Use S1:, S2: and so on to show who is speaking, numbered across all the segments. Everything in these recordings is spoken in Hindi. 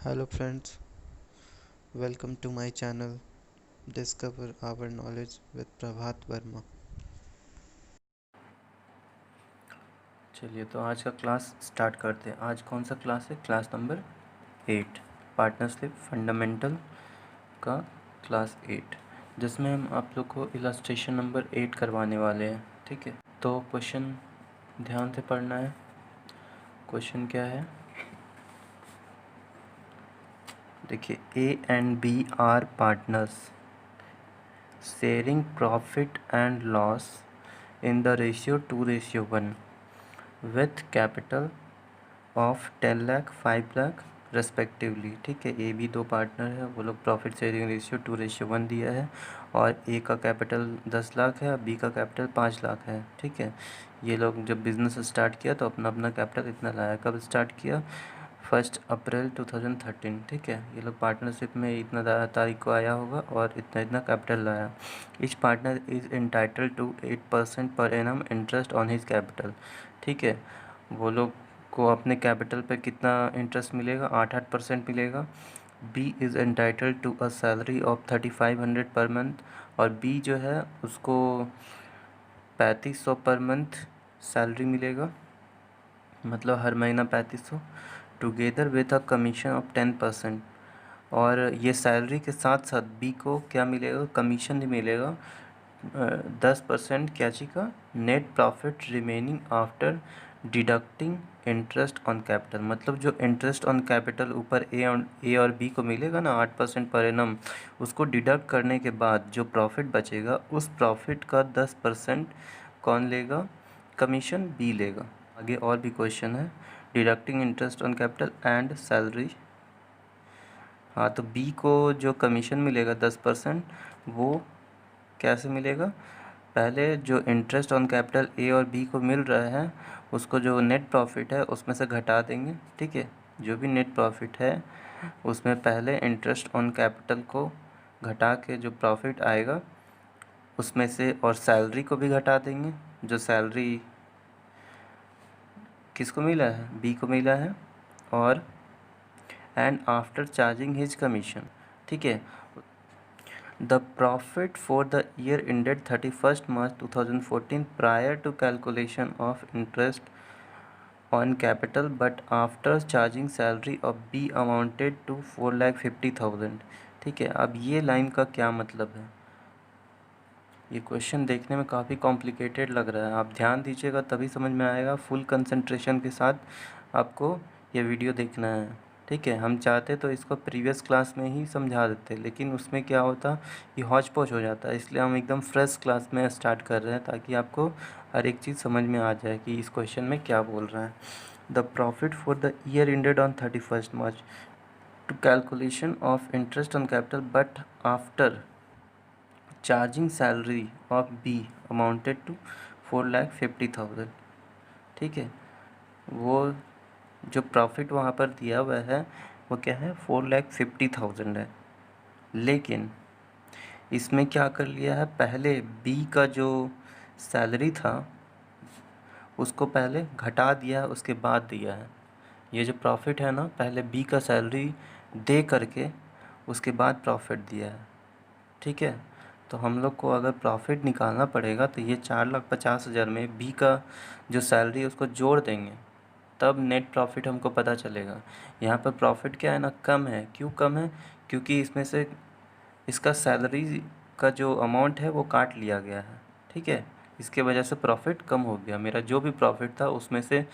S1: Hello friends, welcome to my channel Discover Our Knowledge with Prabhat Verma.
S2: चलिए तो आज का क्लास स्टार्ट करते हैं। आज कौन सा क्लास है? क्लास नंबर 8, पार्टनरशिप फंडामेंटल का क्लास 8, जिसमें हम आप लोग को इलस्ट्रेशन नंबर 8 करवाने वाले हैं। ठीक है, तो क्वेश्चन ध्यान से पढ़ना है। क्वेश्चन क्या है देखिए, A and B are partners sharing profit and loss in the ratio 2:1 with capital of 10 lakh 5 lakh respectively. ठीक है, ए बी दो पार्टनर है, वो लोग प्रॉफिट शेयरिंग रेशियो 2:1 दिया है और ए का कैपिटल 10 लाख है और बी का कैपिटल 5 लाख है। ठीक है, ये लोग जब बिज़नेस स्टार्ट किया तो अपना अपना कैपिटल इतना लाया। कब स्टार्ट किया? 1 अप्रैल 2013। ठीक है, ये लोग पार्टनरशिप में इतना तारीख को आया होगा और इतना इतना कैपिटल लाया। Each partner is entitled to 8% per annum interest on his capital. ठीक है, वो लोग को अपने कैपिटल पे कितना इंटरेस्ट मिलेगा? 8% मिलेगा। B is entitled to a salary of 3500 per month, और बी जो है उसको 3500 पर मंथ सैलरी मिलेगा, मतलब हर महीना 3500, together with a commission of 10%। और ये सैलरी के साथ साथ बी को क्या मिलेगा? कमीशन भी मिलेगा 10%। क्या चीज़ का? Net profit remaining after deducting interest on capital. मतलब जो इंटरेस्ट ऑन कैपिटल ऊपर ए और बी को मिलेगा ना 8% पर एनम, उसको डिडक्ट करने के बाद जो प्रॉफिट बचेगा उस प्रॉफिट का 10% कौन लेगा? कमीशन बी लेगा। आगे और भी क्वेश्चन है। Deducting interest on capital and salary. हाँ, तो बी को जो कमीशन मिलेगा 10%, वो कैसे मिलेगा? पहले जो इंटरेस्ट ऑन कैपिटल ए और बी को मिल रहा है उसको जो नेट प्रॉफिट है उसमें से घटा देंगे। ठीक है, जो भी नेट प्रॉफिट है उसमें पहले इंटरेस्ट ऑन कैपिटल को घटा के जो प्रॉफिट आएगा उसमें से, और सैलरी को भी घटा देंगे। जो सैलरी किसको मिला है? बी को मिला है। और and after charging his commission. ठीक है, the profit for the year ended 31st March 2014 prior to calculation of interest on capital but after charging salary of B amounted to 4,50,000। ठीक है, अब ये लाइन का क्या मतलब है? ये क्वेश्चन देखने में काफ़ी कॉम्प्लिकेटेड लग रहा है, आप ध्यान दीजिएगा तभी समझ में आएगा। फुल कंसंट्रेशन के साथ आपको ये वीडियो देखना है। ठीक है, हम चाहते तो इसको प्रीवियस क्लास में ही समझा देते, लेकिन उसमें क्या होता कि हौच पौच हो जाता है, इसलिए हम एकदम फ्रेश क्लास में स्टार्ट कर रहे हैं ताकि आपको हर एक चीज़ समझ में आ जाए कि इस क्वेश्चन में क्या बोल रहा है। The profit for the year ended on 31st March to calculation of interest on capital but after charging salary of B amounted to 4,50,000। ठीक है, वो जो प्रॉफिट वहाँ पर दिया हुआ है वो क्या है? 4,50,000 है। लेकिन इसमें क्या कर लिया है? पहले बी का जो सैलरी था उसको पहले घटा दिया है, उसके बाद दिया है। ये जो प्रॉफिट है ना, पहले बी का सैलरी दे करके उसके बाद प्रॉफिट दिया है। ठीक है, तो हम लोग को अगर प्रॉफिट निकालना पड़ेगा तो ये 4,50,000 में बी का जो सैलरी है उसको जोड़ देंगे, तब नेट प्रॉफिट हमको पता चलेगा। यहाँ पर प्रॉफिट क्या है ना, कम है। क्यों कम है? क्योंकि इसमें से इसका सैलरी का जो अमाउंट है वो काट लिया गया है। ठीक है, इसके वजह से प्रॉफिट कम हो गया। मेरा जो भी प्रॉफिट था उसमें से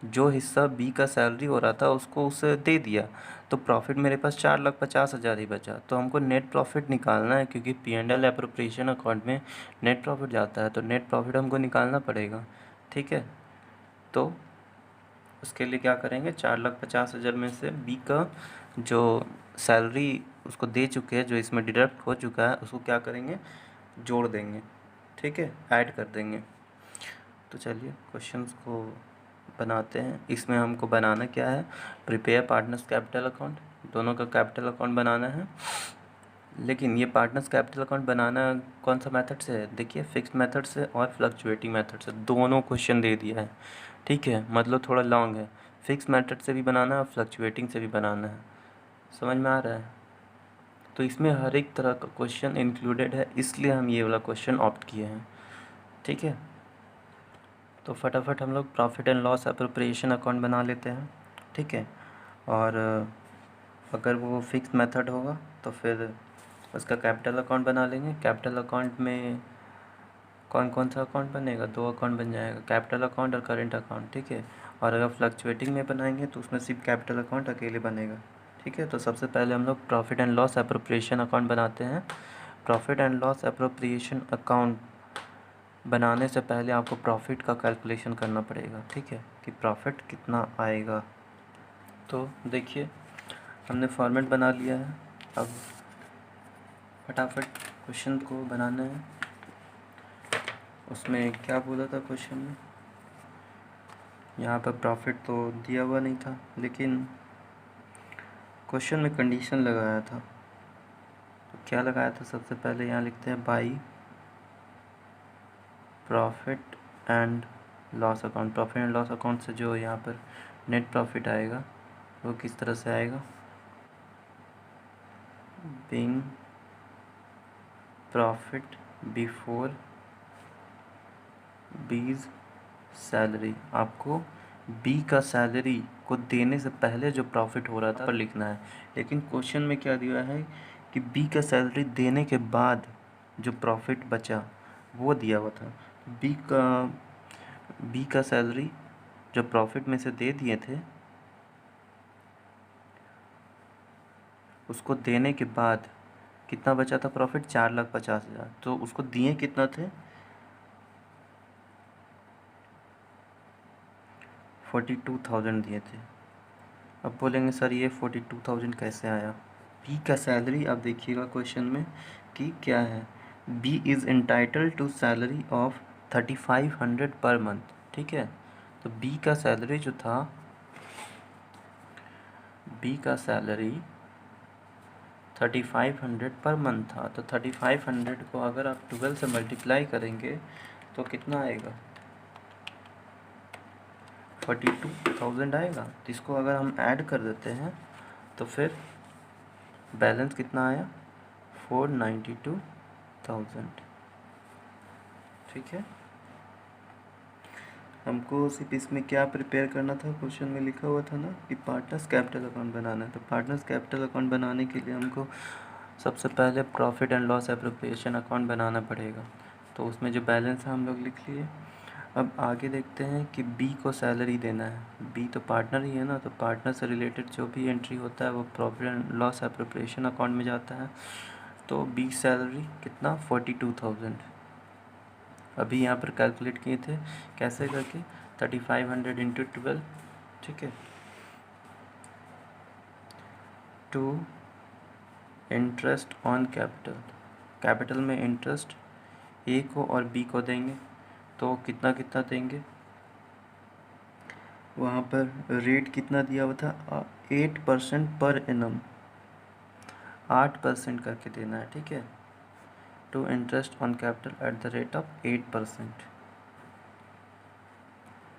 S2: जो हिस्सा बी का सैलरी हो रहा था उसको उसे दे दिया, तो प्रॉफिट मेरे पास 4,50,000 ही बचा। तो हमको नेट प्रॉफिट निकालना है, क्योंकि P&L एप्रोप्रिएशन अकाउंट में नेट प्रॉफिट जाता है, तो नेट प्रॉफिट हमको निकालना पड़ेगा। ठीक है, तो उसके लिए क्या करेंगे? 4,50,000 में से बी का जो सैलरी उसको दे चुके हैं, जो इसमें डिडक्ट हो चुका है, उसको क्या करेंगे? जोड़ देंगे। ठीक है, ऐड कर देंगे। तो चलिए क्वेश्चंस को बनाते हैं। इसमें हमको बनाना क्या है? प्रिपेयर पार्टनर्स कैपिटल अकाउंट, दोनों का कैपिटल अकाउंट बनाना है। लेकिन ये पार्टनर्स कैपिटल अकाउंट बनाना कौन सा मेथड से है? देखिए, फिक्स्ड मेथड से और फ्लक्चुएटिंग मेथड से, दोनों क्वेश्चन दे दिया है। ठीक है, मतलब थोड़ा लॉन्ग है। फिक्स मेथड से भी बनाना है और फ्लक्चुएटिंग से भी बनाना है। समझ में आ रहा है? तो इसमें हर एक तरह का क्वेश्चन इंक्लूडेड है, इसलिए हम ये वाला क्वेश्चन ऑप्ट किए हैं। ठीक है, तो फटाफट हम लोग profit and loss appropriation account बना लेते हैं। ठीक है, और अगर वो फिक्स मेथड होगा तो फिर उसका कैपिटल अकाउंट बना लेंगे। कैपिटल अकाउंट में कौन कौन सा अकाउंट बनेगा? 2 अकाउंट बन जाएगा, कैपिटल अकाउंट और करेंट अकाउंट। ठीक है, और अगर फ्लक्चुएटिंग में बनाएंगे तो उसमें सिर्फ कैपिटल अकाउंट अकेले बनेगा। ठीक है, तो सबसे पहले हम लोग profit and loss appropriation account बनाते हैं। Profit and loss appropriation account बनाने से पहले आपको प्रॉफिट का कैलकुलेशन करना पड़ेगा। ठीक है, कि प्रॉफिट कितना आएगा। तो देखिए, हमने फॉर्मेट बना लिया है। अब फटाफट क्वेश्चन को बनाना है। उसमें क्या बोला था क्वेश्चन में? यहाँ पर प्रॉफिट तो दिया हुआ नहीं था, लेकिन क्वेश्चन में कंडीशन लगाया था। तो क्या लगाया था? सबसे पहले यहाँ लिखते हैं by profit and loss account. Profit and loss account से जो यहाँ पर नेट प्रॉफिट आएगा वो किस तरह से आएगा? बीइंग प्रॉफिट बिफोर बीज सैलरी। आपको बी का सैलरी को देने से पहले जो प्रॉफिट हो रहा था पर लिखना है। लेकिन क्वेश्चन में क्या दिया है कि बी का सैलरी देने के बाद जो प्रॉफिट बचा वो दिया हुआ था। बी का सैलरी जो प्रॉफिट में से दे दिए थे, उसको देने के बाद कितना बचा था प्रॉफिट? 4,50,000। तो उसको दिए कितना थे? 42,000 दिए थे। अब बोलेंगे सर ये 42,000 कैसे आया? बी का सैलरी, आप देखिएगा क्वेश्चन में कि क्या है। B is entitled to salary of 3,500 per month. ठीक है, तो बी का सैलरी जो था, बी का सैलरी 3,500 पर मंथ था। तो 3,500 को अगर आप 12 से मल्टीप्लाई करेंगे तो कितना आएगा? 42,000 आएगा। तो इसको अगर हम ऐड कर देते हैं तो फिर बैलेंस कितना आया? 492,000। ठीक है, हमको सिर्फ इसमें क्या प्रिपेयर करना था? क्वेश्चन में लिखा हुआ था ना कि पार्टनर्स कैपिटल अकाउंट बनाना है। तो पार्टनर्स कैपिटल अकाउंट बनाने के लिए हमको सबसे पहले profit and loss appropriation account बनाना पड़ेगा। तो उसमें जो बैलेंस है हम लोग लिख लिए। अब आगे देखते हैं कि बी को सैलरी देना है। बी तो पार्टनर ही है ना, तो पार्टनर से रिलेटेड जो भी एंट्री होता है वो profit and loss appropriation account में जाता है। तो बी सैलरी कितना? 42,000। अभी यहाँ पर कैलकुलेट किए थे कैसे करके? 3,500 इंटू 12। ठीक है, to interest on capital. Capital में इंटरेस्ट ए को और बी को देंगे, तो कितना कितना देंगे? वहाँ पर रेट कितना दिया हुआ था? 8% पर एनम, 8% करके देना है। ठीक है, to interest on capital at the rate of 8%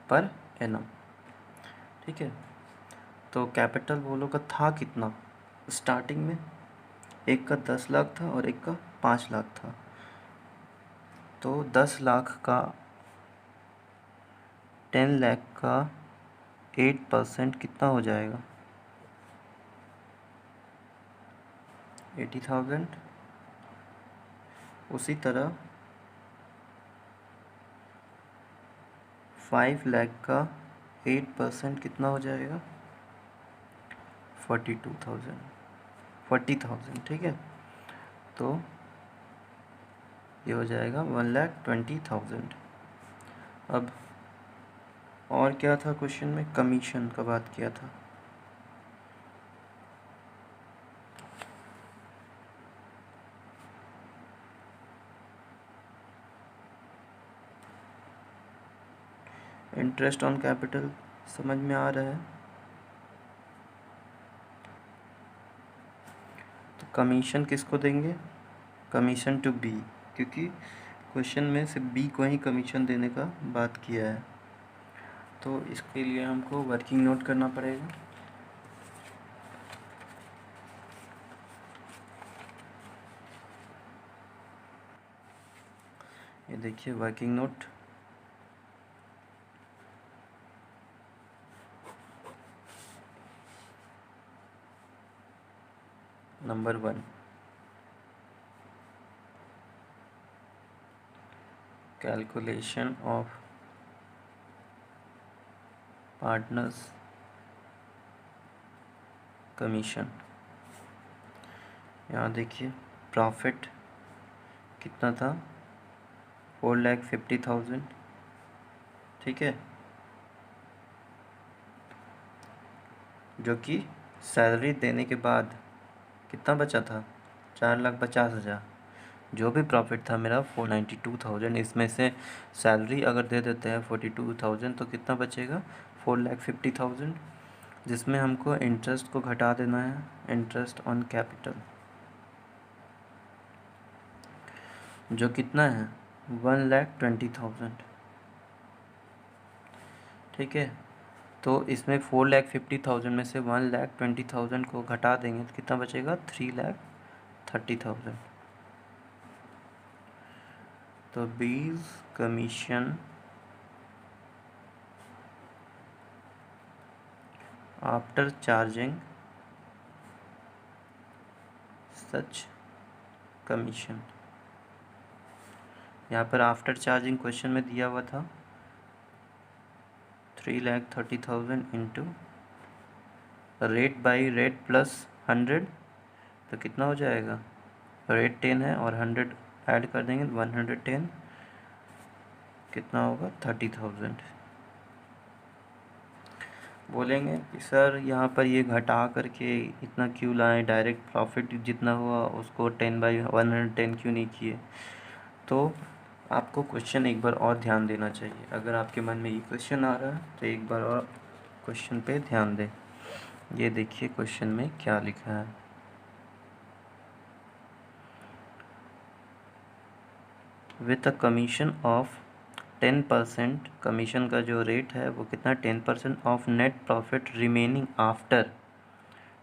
S2: per annum. ठीक है, तो कैपिटल वो लोग का था कितना? स्टार्टिंग में एक का 10 लाख था और एक का 5 लाख था। तो 10 लाख का 10 लाख का 8% कितना हो जाएगा? 80,000। उसी तरह 5 लाख का 8% कितना हो जाएगा? 40,000। ठीक है, तो ये हो जाएगा 1,20,000। अब और क्या था क्वेश्चन में? कमीशन का बात किया था। इंटरेस्ट ऑन कैपिटल समझ में आ रहा है? तो कमीशन किसको देंगे? कमीशन टू बी, क्योंकि क्वेश्चन में सिर्फ बी को ही कमीशन देने का बात किया है। तो इसके लिए हमको वर्किंग नोट करना पड़ेगा। देखिए working note number 1, calculation of partners commission. यहाँ देखिए प्रॉफिट कितना था, 4,50,000, ठीक है, जो कि सैलरी देने के बाद कितना बचा था, 4,50,000। जो भी प्रॉफिट था मेरा 492,000, इसमें से सैलरी अगर दे देते हैं 42,000 तो कितना बचेगा, 4,50,000, जिसमें हमको इंटरेस्ट को घटा देना है, इंटरेस्ट ऑन कैपिटल, जो कितना है 1,20,000, ठीक है। तो इसमें 4,50,000 में से 1,20,000 को घटा देंगे तो कितना बचेगा, 3,30,000। तो बीज कमीशन आफ्टर चार्जिंग सच कमीशन, यहाँ पर आफ्टर चार्जिंग क्वेश्चन में दिया हुआ था 3,30,000 into rate by rate plus 100, तो कितना हो जाएगा, रेट 10 है और 100 ऐड कर देंगे 110, कितना होगा 30,000। बोलेंगे कि सर यहाँ पर ये घटा करके इतना क्यों लाएं, डायरेक्ट प्रॉफिट जितना हुआ उसको 10/110 क्यों नहीं किए। तो आपको क्वेश्चन एक बार और ध्यान देना चाहिए। अगर आपके मन में ये क्वेश्चन आ रहा है तो एक बार और क्वेश्चन पे ध्यान दें। ये देखिए क्वेश्चन में क्या लिखा है, with a commission of 10%, commission का जो रेट है वो कितना, 10% of net profit remaining after,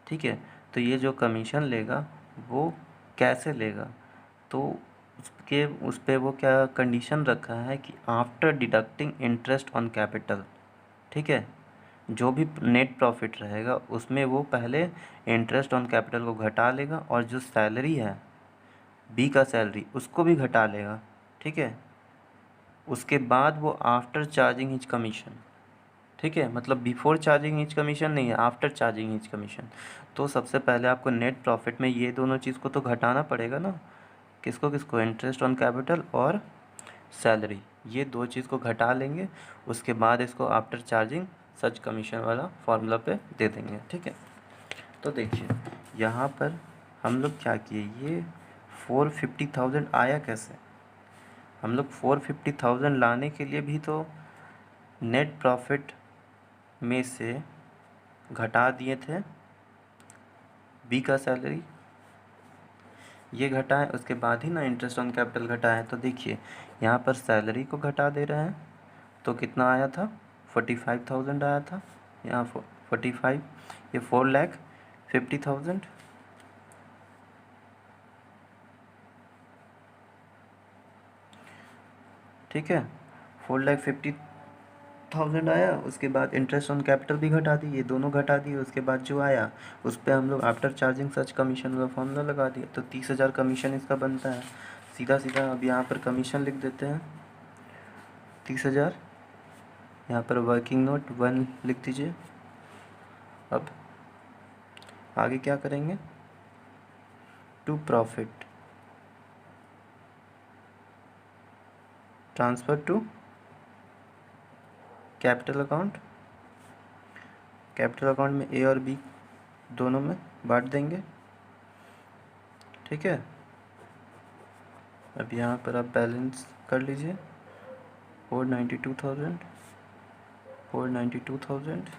S2: ठीक है। तो ये जो कमीशन लेगा वो कैसे लेगा, तो उस पर वो क्या कंडीशन रखा है कि after deducting interest on capital, ठीक है। जो भी नेट प्रॉफिट रहेगा उसमें वो पहले इंटरेस्ट ऑन कैपिटल को घटा लेगा और जो सैलरी है बी का सैलरी उसको भी घटा लेगा, ठीक है। उसके बाद वो आफ्टर चार्जिंग हिज कमीशन, ठीक है, मतलब बिफोर चार्जिंग हिज कमीशन नहीं है, आफ्टर चार्जिंग हिज कमीशन। तो सबसे पहले आपको नेट प्रॉफिट में ये दोनों चीज़ को तो घटाना पड़ेगा ना, किसको किसको, इंटरेस्ट ऑन कैपिटल और सैलरी, ये दो चीज़ को घटा लेंगे। उसके बाद इसको आफ्टर चार्जिंग सच कमीशन वाला फॉर्मूला पे दे देंगे, ठीक है। तो देखिए यहाँ पर हम लोग क्या किए, ये 450,000 आया कैसे, हम लोग 450,000 लाने के लिए भी तो नेट प्रॉफिट में से घटा दिए थे बी का सैलरी, ये घटा है, उसके बाद ही ना इंटरेस्ट ऑन कैपिटल घटा है। तो देखिए यहाँ पर सैलरी को घटा दे रहे हैं तो कितना आया था, 45,000 आया था, यहाँ 45, ये 4,50,000, ठीक है, 4,50,000 आया। उसके बाद इंटरेस्ट ऑन कैपिटल भी घटा दी, ये दोनों घटा दिए। उसके बाद जो आया उस पर हम लोग आफ्टर चार्जिंग सच कमीशन का फॉर्मूला लगा दिया, तो 30,000 कमीशन इसका बनता है। सीधा सीधा अब यहाँ पर कमीशन लिख देते हैं 30,000, यहाँ पर वर्किंग नोट 1 लिख दीजिए। अब आगे क्या करेंगे, to profit transfer to capital account, capital account में ए और बी दोनों में बांट देंगे, ठीक है। अब यहाँ पर आप बैलेंस कर लीजिए, 492,000,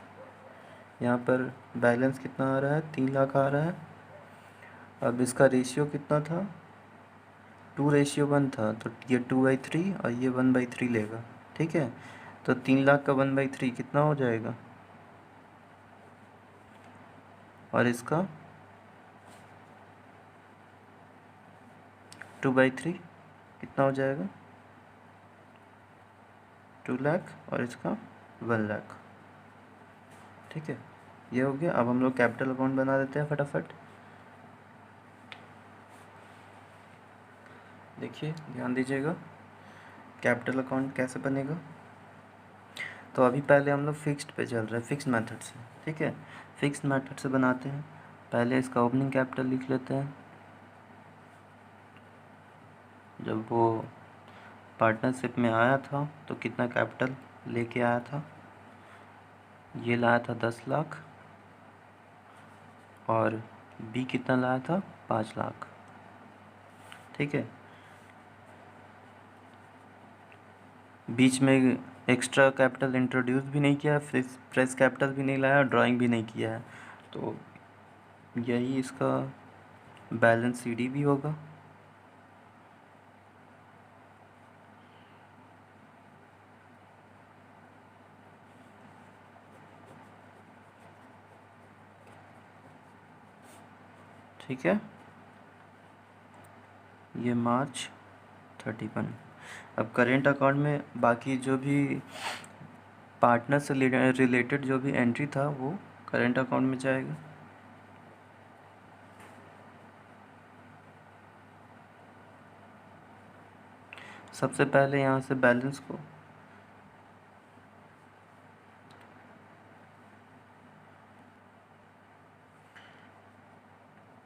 S2: यहाँ पर बैलेंस कितना आ रहा है, 3 लाख आ रहा है। अब इसका रेशियो कितना था, 2:1 था, तो ये 2/3 और ये 1/3 लेगा, ठीक है। तो 3 लाख का 1/3 कितना हो जाएगा, और इसका 2/3 कितना हो जाएगा, 2 लाख और इसका 1 लाख। ठीक है, ये हो गया। अब हम लोग कैपिटल अकाउंट बना देते हैं फटाफट। देखिए, ध्यान दीजिएगा, कैपिटल अकाउंट कैसे बनेगा। तो अभी पहले हम लोग फिक्स्ड पे चल रहे हैं, फिक्स्ड मेथड से। ठीक है, फिक्स्ड मेथड से बनाते हैं। पहले इसका ओपनिंग कैपिटल लिख लेते हैं। जब वो पार्टनरशिप में आया था तो कितना कैपिटल लेके आया था, ये लाया था 10 लाख और बी कितना लाया था, 5 लाख। ठीक है, बीच में एक्स्ट्रा कैपिटल इंट्रोड्यूस भी नहीं किया, फ्रेश कैपिटल भी नहीं लाया, ड्राइंग भी नहीं किया है। तो यही इसका बैलेंस सीडी भी होगा। ठीक है, ये मार्च 31। अब करेंट अकाउंट में बाकी जो भी पार्टनर से रिलेटेड जो भी एंट्री था वो करेंट अकाउंट में जाएगा। सबसे पहले यहाँ से बैलेंस को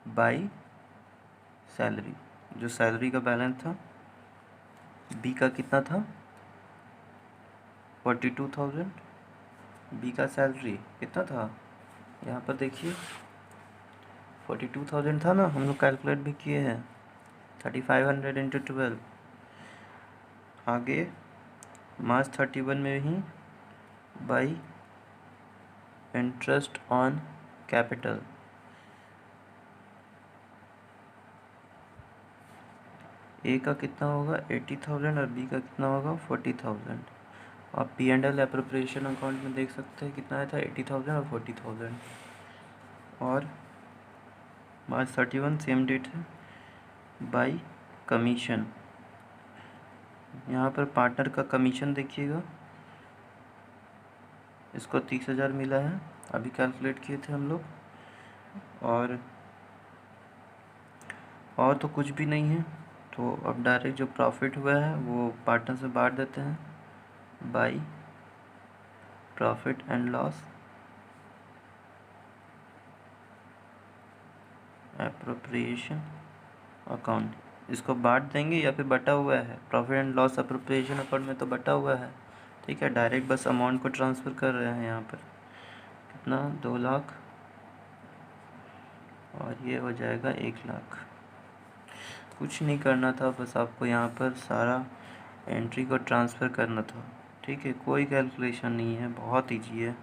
S2: बाई सैलरी, जो सैलरी का बैलेंस था, बी का कितना था 42,000। बी का सैलरी कितना था, यहाँ पर देखिए 42,000 था ना, हम लोग कैलकुलेट भी किए हैं, 3500 इंटू 12। आगे मार्च 31 में ही बाई इंटरेस्ट ऑन कैपिटल, ए का कितना होगा 80,000 और बी का कितना होगा 40,000। आप P&L एप्रोप्रिएशन अकाउंट में देख सकते हैं कितना आया था 80,000 और 40,000। और मार्च 31 सेम डेट है। बाई कमीशन, यहाँ पर पार्टनर का कमीशन देखिएगा, इसको 30,000 मिला है, अभी कैलकुलेट किए थे हम लोग। और तो कुछ भी नहीं है, तो अब डायरेक्ट जो प्रॉफिट हुआ है वो पार्टनर से बांट देते हैं by profit and loss appropriation account. इसको बांट देंगे या फिर बटा हुआ है, profit and loss appropriation account में तो बटा हुआ है। ठीक है, डायरेक्ट बस अमाउंट को ट्रांसफ़र कर रहे हैं यहाँ पर, कितना 2 लाख और ये हो जाएगा 1 लाख। कुछ नहीं करना था, बस आपको यहाँ पर सारा एंट्री को ट्रांसफ़र करना था। ठीक है, कोई कैलकुलेशन नहीं है, बहुत ईजी है।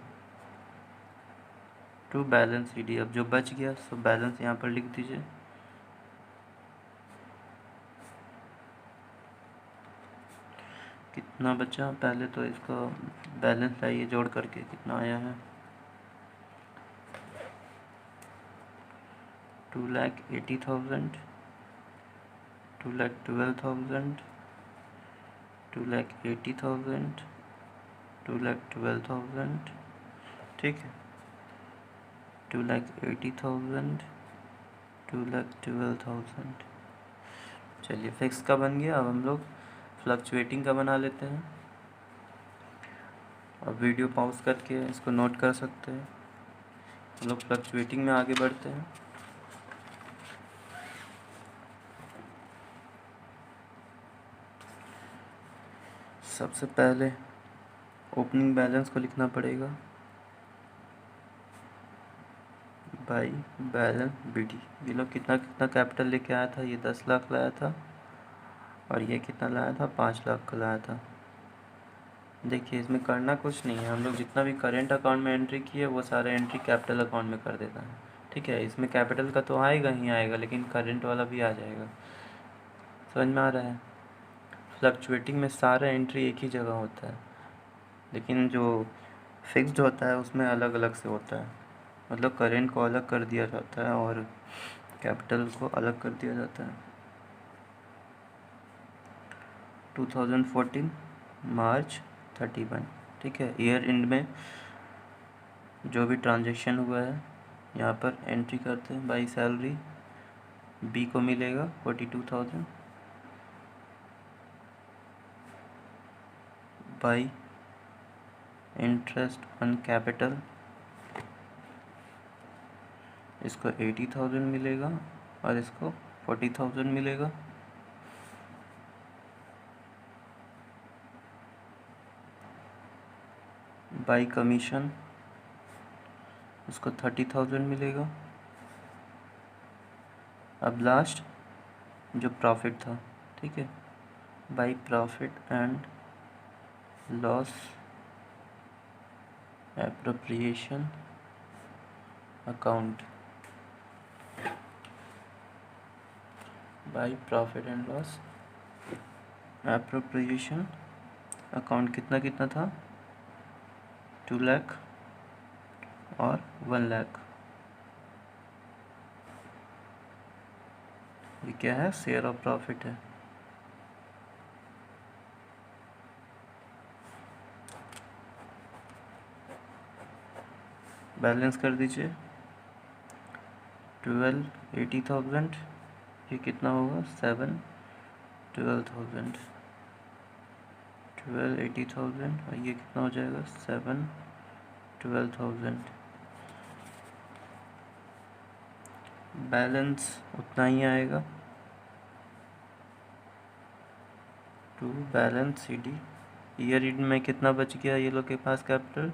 S2: टू बैलेंस सीडी, अब जो बच गया सो बैलेंस यहाँ पर लिख दीजिए। कितना बचा, पहले तो इसका बैलेंस लाइए जोड़ करके, कितना आया है 2,80,000, 2,12,000, 2,80,000, 2,12,000। ठीक है, 2,80,000, 2,12,000। चलिए, फिक्स का बन गया। अब हम लोग फ्लक्चुएटिंग का बना लेते हैं। अब वीडियो पॉज करके इसको नोट कर सकते हैं। हम लोग फ्लक्चुएटिंग में आगे बढ़ते हैं। सबसे पहले ओपनिंग बैलेंस को लिखना पड़ेगा बाई बैलेंस BD। ये लोग कितना कितना कैपिटल लेके आया था, ये 10 लाख लाया था और ये कितना लाया था 5 लाख का लाया था। देखिए, इसमें करना कुछ नहीं है, हम लोग जितना भी करेंट अकाउंट में एंट्री किए वो सारा एंट्री कैपिटल अकाउंट में कर देता है। ठीक है, इसमें कैपिटल का तो आएगा ही आएगा, लेकिन करेंट वाला भी आ जाएगा। समझ में आ रहा है, फ्लक्चुएटिंग में सारा एंट्री एक ही जगह होता है, लेकिन जो फिक्स्ड होता है उसमें अलग अलग से होता है। मतलब करेंट को अलग कर दिया जाता है और कैपिटल को अलग कर दिया जाता है। 2014 मार्च 31, ठीक है। ईयर एंड में जो भी ट्रांजेक्शन हुआ है यहाँ पर एंट्री करते हैं। बाई सैलरी बी को मिलेगा 42,000, बाई इंटरेस्ट ऑन कैपिटल इसको 80,000 मिलेगा और इसको 40,000 मिलेगा। बाई कमीशन इसको 30,000 मिलेगा। अब लास्ट जो प्रॉफिट था, ठीक है, by profit and loss appropriation account, by profit and loss appropriation account कितना कितना था, 2 लाख और 1 लाख। ये क्या है, शेयर ऑफ प्रॉफिट है। बैलेंस कर दीजिए 12,80,000, ये कितना होगा 12,000, 12,80,000 और ये कितना हो जाएगा 12,000। बैलेंस उतना ही आएगा to balance C D. Year end में कितना बच गया ये लोग के पास कैपिटल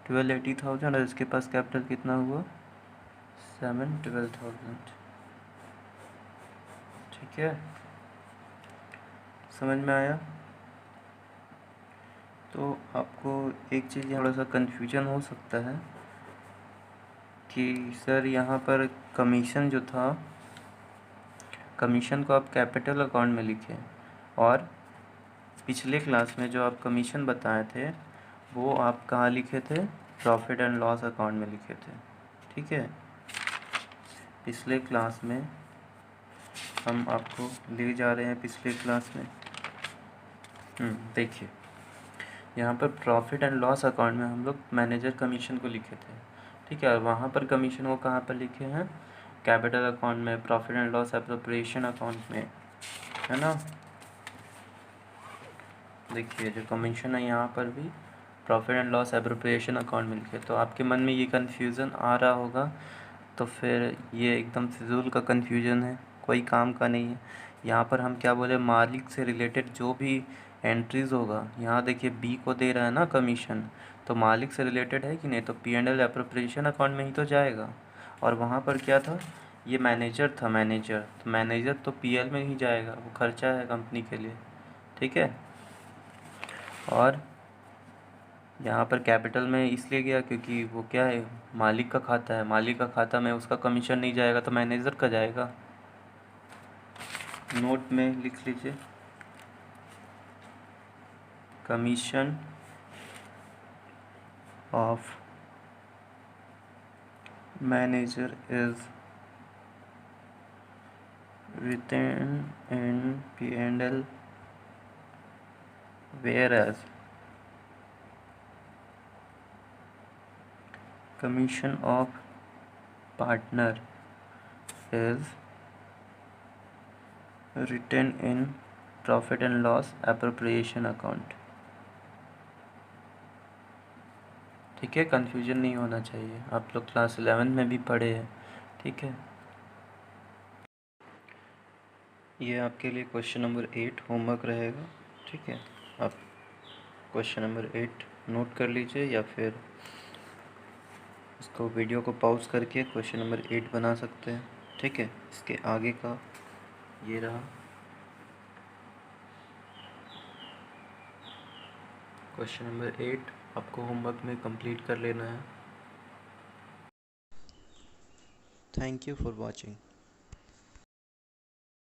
S2: 12,80,000 और इसके पास कैपिटल कितना हुआ 12,000, ठीक है। समझ में आया? तो आपको एक चीज़ थोड़ा सा कन्फ्यूजन हो सकता है कि सर यहाँ पर कमीशन जो था, कमीशन को आप कैपिटल अकाउंट में लिखे और पिछले क्लास में जो आप कमीशन बताए थे वो आप कहाँ लिखे थे, प्रॉफिट एंड लॉस अकाउंट में लिखे थे, ठीक है। पिछले क्लास में हम आपको ले जा रहे हैं, पिछले क्लास में देखिए यहाँ पर प्रॉफिट एंड लॉस अकाउंट में हम लोग मैनेजर कमीशन को लिखे थे, ठीक है। और वहाँ पर कमीशन को कहाँ पर लिखे हैं, कैपिटल अकाउंट में, profit and loss appropriation account में, है ना। देखिए जो कमीशन है यहाँ पर भी profit and loss appropriation account में लिखे। तो आपके मन में ये कन्फ्यूज़न आ रहा होगा, तो फिर ये एकदम फिजूल का कन्फ्यूजन है, कोई काम का नहीं है। यहाँ पर हम क्या बोले, मालिक से रिलेटेड जो भी एंट्रीज़ होगा, यहाँ देखिए बी को दे रहा है ना कमीशन, तो मालिक से रिलेटेड है कि नहीं, तो P and L appropriation account में ही तो जाएगा। और वहाँ पर क्या था, ये मैनेजर था, मैनेजर, तो मैनेजर तो पी एल में ही जाएगा, वो खर्चा है कंपनी के लिए, ठीक है। और यहाँ पर कैपिटल में इसलिए गया क्योंकि वो क्या है, मालिक का खाता है, मालिक का खाता में उसका कमीशन नहीं जाएगा तो मैनेजर का जाएगा। नोट में लिख लीजिए, commission of manager is written in P&L whereas commission of partner is written in profit and loss appropriation account, ठीक है। कंफ्यूजन नहीं होना चाहिए, आप लोग क्लास 11 में भी पढ़े हैं, ठीक है। ये आपके लिए क्वेश्चन नंबर 8 होमवर्क रहेगा, ठीक है। आप क्वेश्चन नंबर 8 नोट कर लीजिए या फिर इसको वीडियो को पॉज करके क्वेश्चन नंबर 8 बना सकते हैं, ठीक है। इसके आगे का ये रहा क्वेश्चन नंबर 8, आपको होमवर्क में कंप्लीट कर लेना है।
S1: Thank you for watching.